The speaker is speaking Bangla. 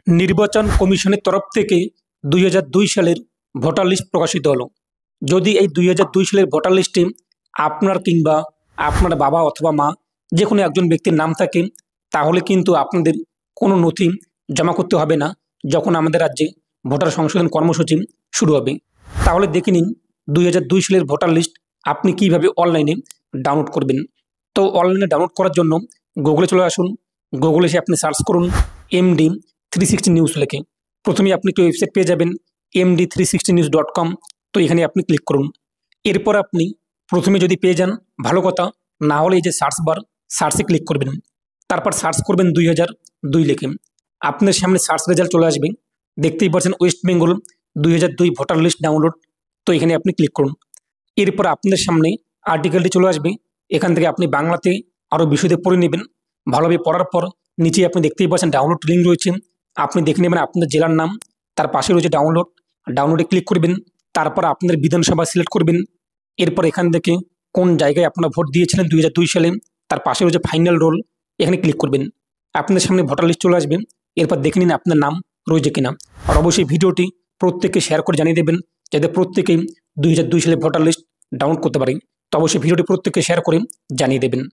নির্বাচন কমিশনের তরফ থেকে ২০০২ সালের ভোটার লিস্ট প্রকাশিত হলো। যদি এই ২০০২ সালের ভোটার লিস্টে আপনার কিংবা আপনার বাবা অথবা মা যে কোনো একজন ব্যক্তির নাম থাকে, তাহলে কিন্তু আপনাদের কোনো নথি জমা করতে হবে না যখন আমাদের রাজ্যে ভোটার সংশোধন কর্মসূচি শুরু হবে। তাহলে দেখে নিন ২০০২ সালের ভোটার লিস্ট আপনি কিভাবে অনলাইনে ডাউনলোড করবেন। তো অনলাইনে ডাউনলোড করার জন্য গুগলে চলে আসুন। গুগলে এসে আপনি সার্চ করুন MD 360 নিউজ লিখে। প্রথমেই আপনি একটি ওয়েবসাইট পেয়ে যাবেন md360news.com। তো এখানে আপনি ক্লিক করুন। এরপর আপনি প্রথমে যদি পেয়ে যান ভালো কথা, না হলে এই যে সার্চ বার, সার্চে ক্লিক করবেন। তারপর সার্চ করবেন 2002 লিখে। আপনার সামনে সার্চ রেজাল্ট চলে আসবে। দেখতেই পাচ্ছেন west Bengal 2002 voter list download. তো এখানে আপনি ক্লিক করুন। এরপর আপনার সামনে আর্টিকেলটি চলে আসবে। এখান থেকে আপনি বাংলাতে আরও বিশদে পড়ে নেবেন। ভালোভাবে পড়ার পর নিচে আপনি দেখতেই পাচ্ছেন ডাউনলোড লিঙ্ক রয়েছে। আপনি দেখে নেবেন আপনার জেলার নাম, তার পাশে রয়েছে ডাউনলোডে ক্লিক করবেন। তারপর আপনাদের বিধানসভা সিলেক্ট করবেন। এরপর এখান থেকে কোন জায়গায় আপনারা ভোট দিয়েছিলেন 2002 সালে, তার পাশে রয়েছে ফাইনাল রোল, এখানে ক্লিক করবেন। আপনাদের সামনে ভোটার লিস্ট চলে আসবে। এরপর দেখে নিন আপনার নাম রয়েছে কিনা। আর অবশ্যই ভিডিওটি প্রত্যেককে শেয়ার করে জানিয়ে দেবেন, যাতে প্রত্যেকেই 2002 সালে ভোটার লিস্ট ডাউনলোড করতে পারে। তো অবশ্যই ভিডিওটি প্রত্যেককে শেয়ার করে জানিয়ে দেবেন।